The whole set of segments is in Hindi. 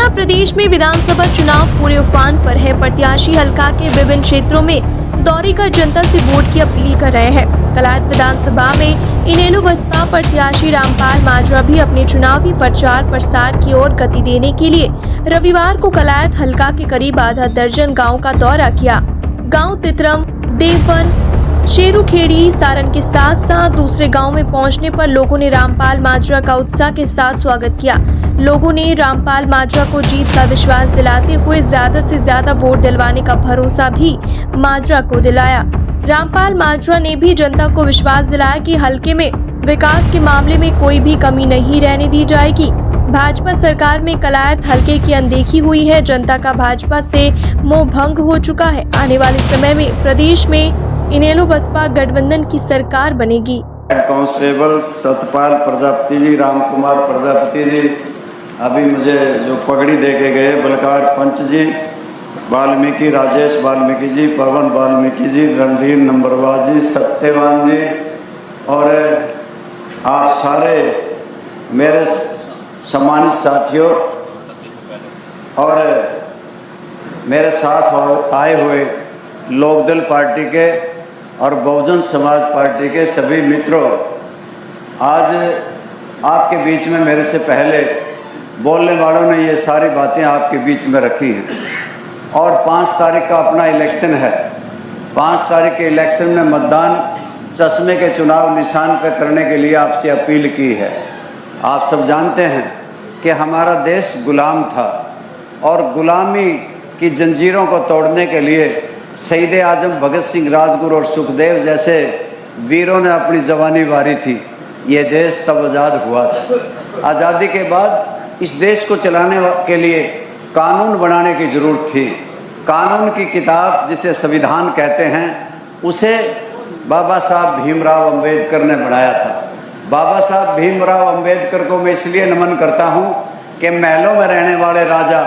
जहां प्रदेश में विधानसभा चुनाव पूरे उफान पर है, प्रत्याशी हल्का के विभिन्न क्षेत्रों में दौरे कर जनता से वोट की अपील कर रहे हैं। कलायत विधानसभा में इनेलो बसपा प्रत्याशी रामपाल माजरा भी अपने चुनावी प्रचार प्रसार की ओर गति देने के लिए रविवार को कलायत हल्का के करीब आधा दर्जन गाँव का दौरा किया। गाँव तितरम, देववन, शेरूखेड़ी, सारण के साथ साथ दूसरे गांव में पहुंचने पर लोगों ने रामपाल माजरा का उत्साह के साथ स्वागत किया। लोगों ने रामपाल माजरा को जीत का विश्वास दिलाते हुए ज्यादा से ज्यादा वोट दिलवाने का भरोसा भी माजरा को दिलाया। रामपाल माजरा ने भी जनता को विश्वास दिलाया कि हलके में विकास के मामले में कोई भी कमी नहीं रहने दी जाएगी। भाजपा सरकार में कलायत हलके की अनदेखी हुई है। जनता का भाजपा से मोह भंग हो चुका है। आने वाले समय में प्रदेश में इनेलो बसपा गठबंधन की सरकार बनेगी। कांस्टेबल सतपाल प्रजापति जी, राम कुमार प्रजापति जी, अभी मुझे जो पगड़ी दे के गए, बलकार पंच जी, वाल्मीकि राजेश वाल्मीकि जी, पवन वाल्मीकि जी, रणधीर नंबरवार जी, सत्यवान जी और आप सारे मेरे सम्मानित साथियों और मेरे साथ आए हुए लोकदल पार्टी के और बहुजन समाज पार्टी के सभी मित्रों, आज आपके बीच में मेरे से पहले बोलने वालों ने ये सारी बातें आपके बीच में रखी हैं और 5 तारीख का अपना इलेक्शन है। 5 तारीख के इलेक्शन में मतदान चश्मे के चुनाव निशान पर करने के लिए आपसे अपील की है। आप सब जानते हैं कि हमारा देश गुलाम था और गुलामी की जंजीरों को तोड़ने के लिए शहीद आजम भगत सिंह, राजगुरु और सुखदेव जैसे वीरों ने अपनी जवानी वारी थी। ये देश तब आज़ाद हुआ था। आज़ादी के बाद इस देश को चलाने के लिए कानून बनाने की ज़रूरत थी। कानून की किताब जिसे संविधान कहते हैं, उसे बाबा साहब भीमराव अंबेडकर ने बनाया था। बाबा साहब भीमराव अंबेडकर को मैं इसलिए नमन करता हूँ कि महलों में रहने वाले राजा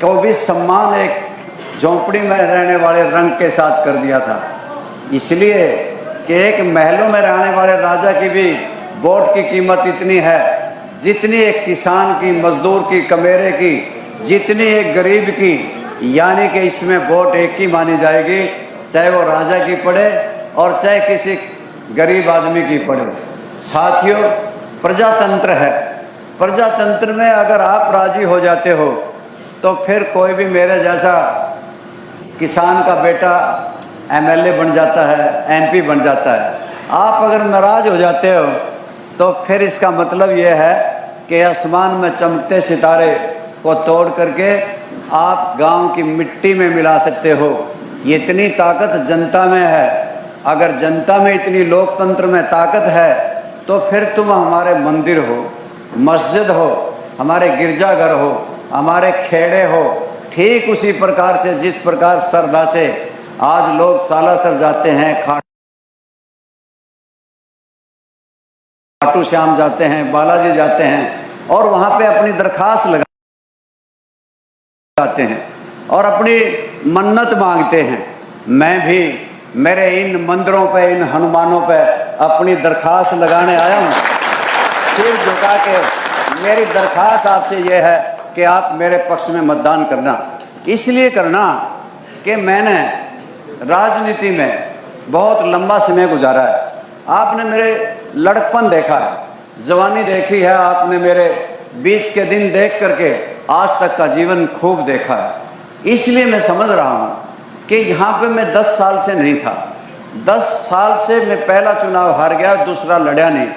को भी सम्मान एक झोंपड़ी में रहने वाले रंग के साथ कर दिया था। इसलिए कि एक महलों में रहने वाले राजा की भी वोट की कीमत इतनी है जितनी एक किसान की, मजदूर की, कमेरे की, जितनी एक गरीब की, यानी कि इसमें वोट एक की मानी जाएगी, चाहे वो राजा की पड़े और चाहे किसी गरीब आदमी की पड़े। साथियों, प्रजातंत्र है। प्रजातंत्र में अगर आप राजी हो जाते हो तो फिर कोई भी मेरे जैसा किसान का बेटा एमएलए बन जाता है, एमपी बन जाता है। आप अगर नाराज हो जाते हो तो फिर इसका मतलब ये है कि आसमान में चमकते सितारे को तोड़ करके आप गांव की मिट्टी में मिला सकते हो। ये इतनी ताकत जनता में है। अगर जनता में इतनी लोकतंत्र में ताकत है तो फिर तुम हमारे मंदिर हो, मस्जिद हो, हमारे गिरजाघर हो, हमारे खेड़े हो, ठीक उसी प्रकार से जिस प्रकार श्रद्धा से आज लोग सालासर जाते हैं, खाटू श्याम जाते हैं, बालाजी जाते हैं और वहाँ पे अपनी दरखास्त लगाते हैं और अपनी मन्नत मांगते हैं। मैं भी मेरे इन मंदिरों पे, इन हनुमानों पे अपनी दरखास्त लगाने आया हूँ। सिर झुका के मेरी दरखास्त आपसे ये है कि आप मेरे पक्ष में मतदान करना। इसलिए करना कि मैंने राजनीति में बहुत लंबा समय गुजारा है। आपने मेरे लड़कपन देखा है, जवानी देखी है, आपने मेरे बीच के दिन देख करके आज तक का जीवन खूब देखा है। इसलिए मैं समझ रहा हूँ कि यहाँ पे मैं 10 साल से नहीं था। 10 साल से मैं पहला चुनाव हार गया, दूसरा लड़ा नहीं।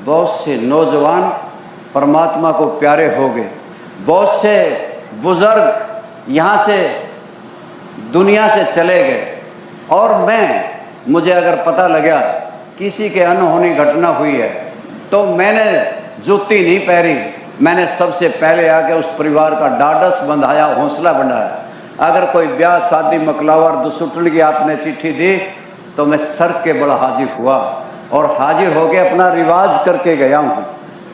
बहुत से नौजवान परमात्मा को प्यारे हो गए, बहुत से बुजुर्ग यहाँ से दुनिया से चले गए और मुझे अगर पता लगा किसी के अनहोनी घटना हुई है तो मैंने जूती नहीं पहनी, मैंने सबसे पहले आके उस परिवार का ढाढ़स बंधाया, हौसला बढ़ाया। अगर कोई ब्याह शादी मकलावा और दुसुटन की आपने चिट्ठी दी तो मैं सर के बड़ा हाजिर हुआ और हाजिर होके अपना रिवाज करके गया हूँ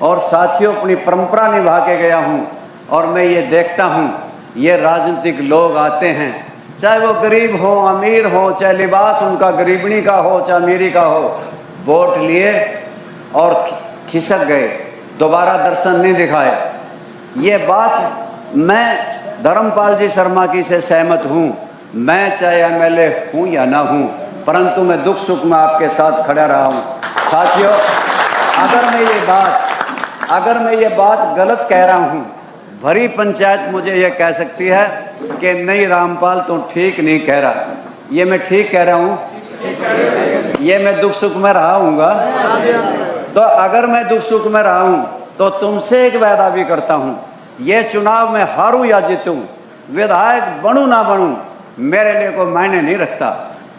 और साथियों अपनी परंपरा निभा के गया हूँ। और मैं ये देखता हूँ ये राजनीतिक लोग आते हैं, चाहे वो गरीब हो, अमीर हो, चाहे लिबास उनका गरीबनी का हो, चाहे अमीरी का हो, वोट लिए और खिसक गए, दोबारा दर्शन नहीं दिखाए। ये बात मैं धर्मपाल जी शर्मा की से सहमत हूँ। मैं चाहे एमएलए हूँ या ना हूँ, परंतु मैं दुख सुख में आपके साथ खड़ा रहा हूँ। साथियों, अगर मैं ये बात गलत कह रहा हूँ, भरी पंचायत मुझे ये कह सकती है कि नहीं रामपाल तो ठीक नहीं कह रहा। ये मैं ठीक कह रहा हूँ, ये मैं दुख सुख में रहा हूँगा। तो अगर मैं दुख सुख में रहा हूँ तो तुमसे एक वादा भी करता हूँ, ये चुनाव में हारूं या जीतूं, विधायक बनूं ना बनूं, मेरे लिए कोई मायने नहीं रखता,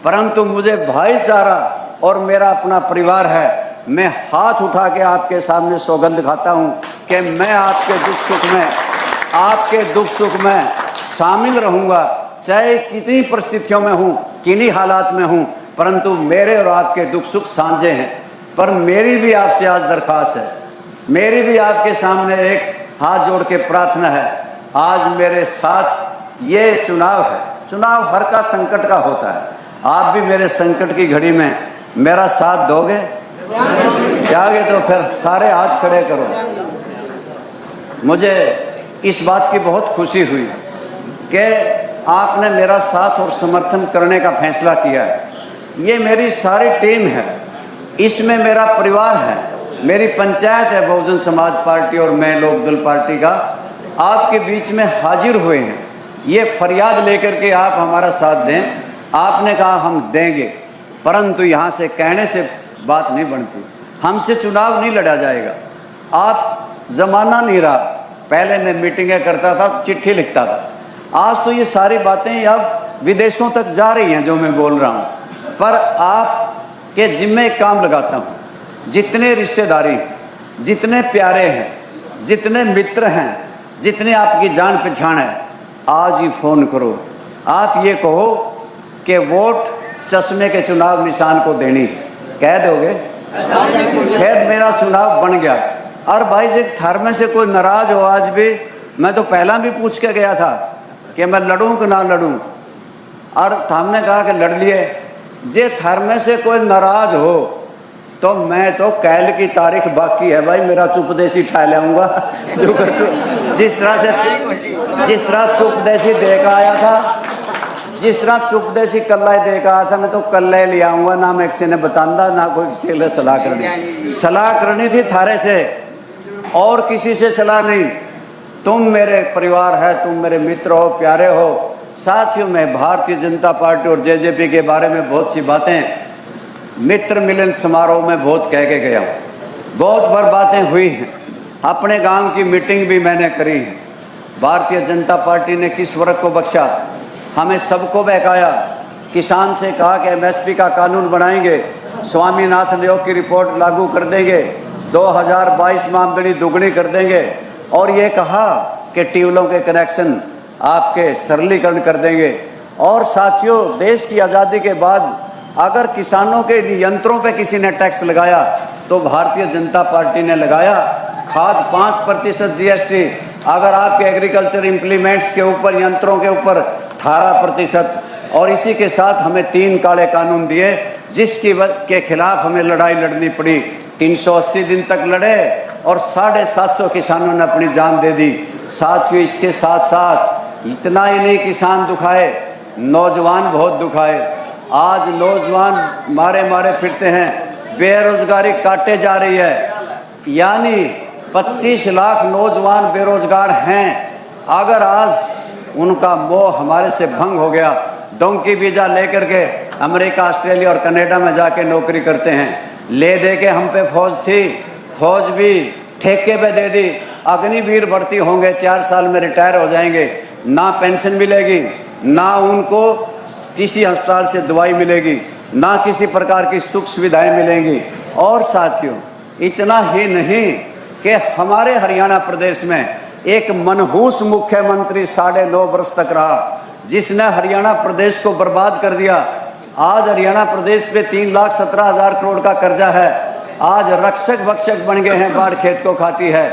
परंतु मुझे भाईचारा और मेरा अपना परिवार है। मैं हाथ उठा के आपके सामने सौगंध खाता हूँ कि मैं आपके दुख सुख में शामिल रहूँगा, चाहे कितनी परिस्थितियों में हूँ, किन्हीं हालात में हूँ, परंतु मेरे और आपके दुख सुख साझे हैं। पर मेरी भी आपसे आज दरख्वास्त है, मेरी भी आपके सामने एक हाथ जोड़ के प्रार्थना है। आज मेरे साथ ये चुनाव है, चुनाव हर का संकट का होता है। आप भी मेरे संकट की घड़ी में मेरा साथ दोगे? जागे तो फिर सारे हाथ खड़े करो। मुझे इस बात की बहुत खुशी हुई कि आपने मेरा साथ और समर्थन करने का फैसला किया है। ये मेरी सारी टीम है, इसमें मेरा परिवार है, मेरी पंचायत है बहुजन समाज पार्टी और मैं लोकदल पार्टी का, आपके बीच में हाजिर हुए हैं। ये फरियाद लेकर के आप हमारा साथ दें। आपने कहा हम देंगे, परंतु यहाँ से कहने से बात नहीं बनती। हमसे चुनाव नहीं लड़ा जाएगा। आप ज़माना नहीं रहा, पहले मैं मीटिंगें करता था, चिट्ठी लिखता था। आज तो ये सारी बातें अब विदेशों तक जा रही हैं जो मैं बोल रहा हूँ। पर आपके जिम्मे एक काम लगाता हूँ, जितने रिश्तेदारी, जितने प्यारे हैं, जितने मित्र हैं, जितने आपकी जान पहचान है, आज ही फ़ोन करो। आप ये कहो कि वोट चश्मे के चुनाव निशान को देनी, कह दोगे? फिर मेरा चुनाव बन गया। और भाई जी थर में से कोई नाराज़ हो, आज भी मैं तो पहला भी पूछ के गया था कि मैं लड़ूं कि ना लड़ूं, और हमने कहा कि लड़ लिए। जे थर में से कोई नाराज़ हो तो मैं तो कैल की तारीख बाकी है भाई, मेरा चुपदेसी ठा लाऊंगा। जिस तरह चुपदेसी दे का आया था, जिस तरह चुपदेसी कल्ला दे का आया था, मैं तो कल्ला ही ले आऊँगा। ना मैं किसी ने बतांदा, ना कोई किसी के लिए सलाह करनी थी थारे से, और किसी से सलाह नहीं। तुम मेरे परिवार है, तुम मेरे मित्र हो, प्यारे हो। साथियों, मैं भारतीय जनता पार्टी और जेजेपी के बारे में बहुत सी बातें मित्र मिलन समारोह में बहुत कह के गया हूँ, बहुत बार बातें हुई हैं। अपने गांव की मीटिंग भी मैंने करी है। भारतीय जनता पार्टी ने किस वर्ग को बख्शा, हमें सबको बहकाया। किसान से कहा कि एमएसपी का कानून बनाएंगे, स्वामीनाथन आयोग की रिपोर्ट लागू कर देंगे, 2022 में आमदनी दुगनी कर देंगे, और ये कहा कि ट्यूबवेलों के कनेक्शन आपके सरलीकरण कर देंगे। और साथियों, देश की आज़ादी के बाद अगर किसानों के यंत्रों पे किसी ने टैक्स लगाया तो भारतीय जनता पार्टी ने लगाया। खाद 5% जीएसटी, अगर आपके एग्रीकल्चर इम्प्लीमेंट्स के ऊपर, यंत्रों के ऊपर 18%, और इसी के साथ हमें 3 काले कानून दिए, जिसकी के खिलाफ हमें लड़ाई लड़नी पड़ी। 380 दिन तक लड़े और 750 किसानों ने अपनी जान दे दी। साथियों, इसके साथ साथ इतना ही नहीं किसान दुखाए, नौजवान बहुत दुखाए। आज नौजवान मारे फिरते हैं, बेरोजगारी काटे जा रही है, यानी 25 लाख नौजवान बेरोजगार हैं। अगर आज उनका मोह हमारे से भंग हो गया, डोंकी वीज़ा लेकर के अमेरिका, ऑस्ट्रेलिया और कनाडा में जाके नौकरी करते हैं। ले दे के हम पे फौज थी, फौज भी ठेके पे दे दी। अग्निवीर भर्ती होंगे, 4 साल में रिटायर हो जाएंगे, ना पेंशन मिलेगी, ना उनको किसी अस्पताल से दवाई मिलेगी, ना किसी प्रकार की सुख सुविधाएं मिलेंगी। और साथियों, इतना ही नहीं कि हमारे हरियाणा प्रदेश में एक मनहूस मुख्यमंत्री 9.5 वर्ष तक रहा, जिसने हरियाणा प्रदेश को बर्बाद कर दिया। आज हरियाणा प्रदेश पे 3,17,000 करोड़ का कर्जा है। आज रक्षक भक्षक बन गए हैं, बाढ़ खेत को खाती है।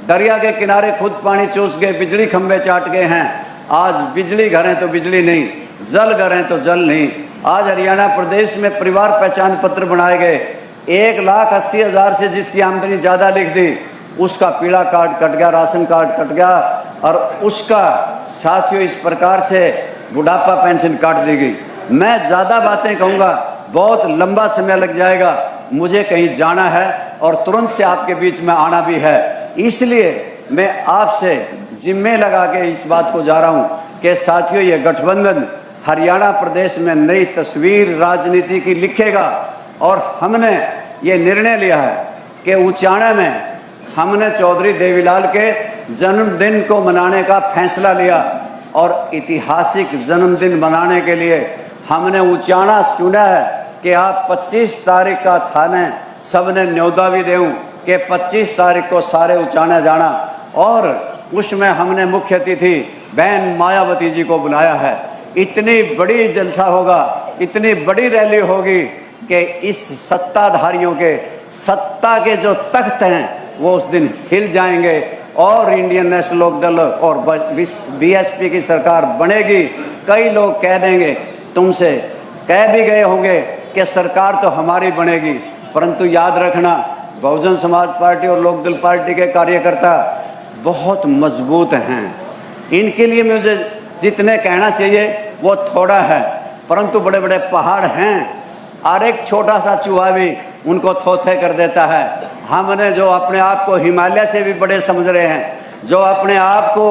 दरिया के किनारे खुद पानी चूस गए, बिजली खंभे चाट गए हैं। आज बिजली घर हैं तो बिजली नहीं, जल घर हैं तो जल नहीं। आज हरियाणा प्रदेश में परिवार पहचान पत्र बनाए गए, 1,80,000 से जिसकी आमदनी ज़्यादा लिख दी, उसका पीला कार्ड कट गया, राशन कार्ड कट गया, और उसका साथियों इस प्रकार से बुढ़ापा पेंशन काट दी गई। मैं ज़्यादा बातें कहूँगा, बहुत लंबा समय लग जाएगा, मुझे कहीं जाना है और तुरंत से आपके बीच में आना भी है। इसलिए मैं आपसे जिम्मे लगा के इस बात को जा रहा हूँ कि साथियों, ये गठबंधन हरियाणा प्रदेश में नई तस्वीर राजनीति की लिखेगा। और हमने ये निर्णय लिया है कि उचाना में हमने चौधरी देवीलाल के जन्मदिन को मनाने का फैसला लिया, और ऐतिहासिक जन्मदिन मनाने के लिए हमने उचाना चुना है कि आप 25 तारीख का थाने सबने न्योता भी देऊँ कि 25 तारीख को सारे उचाना जाना। और उसमें हमने मुख्य अतिथि बहन मायावती जी को बुलाया है। इतनी बड़ी जलसा होगा, इतनी बड़ी रैली होगी कि इस सत्ताधारियों के सत्ता के जो तख्त हैं वो उस दिन हिल जाएंगे, और इंडियन नेशनल लोक दल और बीएसपी की सरकार बनेगी। कई लोग कह देंगे, तुमसे कह भी गए होंगे कि सरकार तो हमारी बनेगी, परंतु याद रखना, बहुजन समाज पार्टी और लोकदल पार्टी के कार्यकर्ता बहुत मजबूत हैं। इनके लिए मुझे जितने कहना चाहिए वो थोड़ा है, परंतु बड़े बड़े पहाड़ हैं, और एक छोटा सा चूहा भी उनको थोथे कर देता है। हमने जो अपने आप को हिमालय से भी बड़े समझ रहे हैं, जो अपने आप को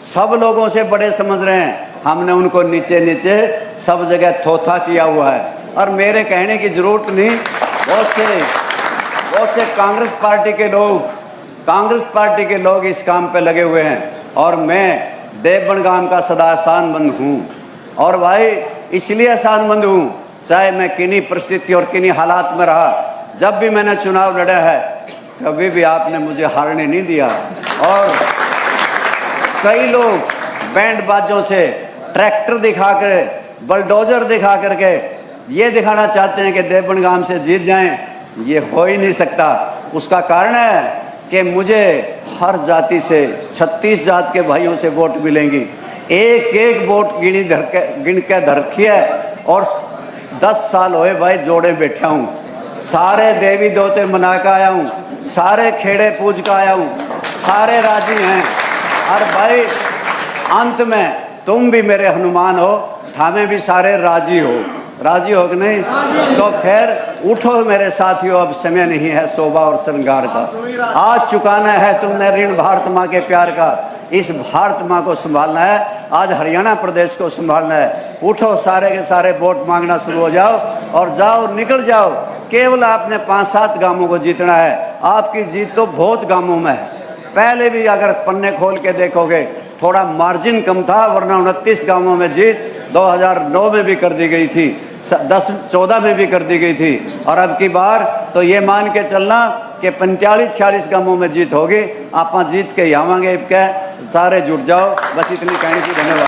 सब लोगों से बड़े समझ रहे हैं, हमने उनको नीचे नीचे सब जगह थोथा किया हुआ है। और मेरे कहने की ज़रूरत नहीं, बहुत से कांग्रेस पार्टी के लोग इस काम पे लगे हुए हैं, और मैं देवबन गांव का सदा आसानमंद हूँ। और भाई इसलिए आसानमंद हूँ, चाहे मैं किन्हीं परिस्थिति और किन्हीं हालात में रहा, जब भी मैंने चुनाव लड़ा है कभी भी आपने मुझे हारने नहीं दिया। और कई लोग बैंड बाजों से, ट्रैक्टर दिखाकर, बलडोजर दिखा करके ये दिखाना चाहते हैं कि देवबन गांव से जीत जाएं। ये हो ही नहीं सकता। उसका कारण है कि मुझे हर जाति से 36 जात के भाइयों से वोट मिलेंगी। एक एक वोट गिन के धरखी है, और 10 साल हुए भाई जोड़े बैठा हूँ, सारे देवी देवते मना कर आया हूँ, सारे खेड़े पूज कर आया हूँ, सारे राजी हैं। और भाई अंत में तुम भी मेरे हनुमान हो, थामे भी सारे राजी हो कि नहीं? तो खैर उठो मेरे साथियों, अब समय नहीं है शोभा और श्रृंगार का। आज चुकाना है तुमने ऋण भारत माँ के प्यार का। इस भारत माँ को संभालना है, आज हरियाणा प्रदेश को संभालना है। उठो सारे के सारे वोट मांगना शुरू हो जाओ, और जाओ निकल जाओ। केवल आपने 5-7 गांवों को जीतना है। आपकी जीत तो बहुत गांवों में है। पहले भी अगर पन्ने खोल के देखोगे थोड़ा मार्जिन कम था, वरना 29 गांवों में जीत 2009 में भी कर दी गई थी, 10-14 में भी कर दी गई थी। और अब की बार तो ये मान के चलना कि 45-46 गांवों में जीत होगी। आप जीत के ही आवांगे, सारे जुट जाओ। बस इतनी कहने की। धन्यवाद।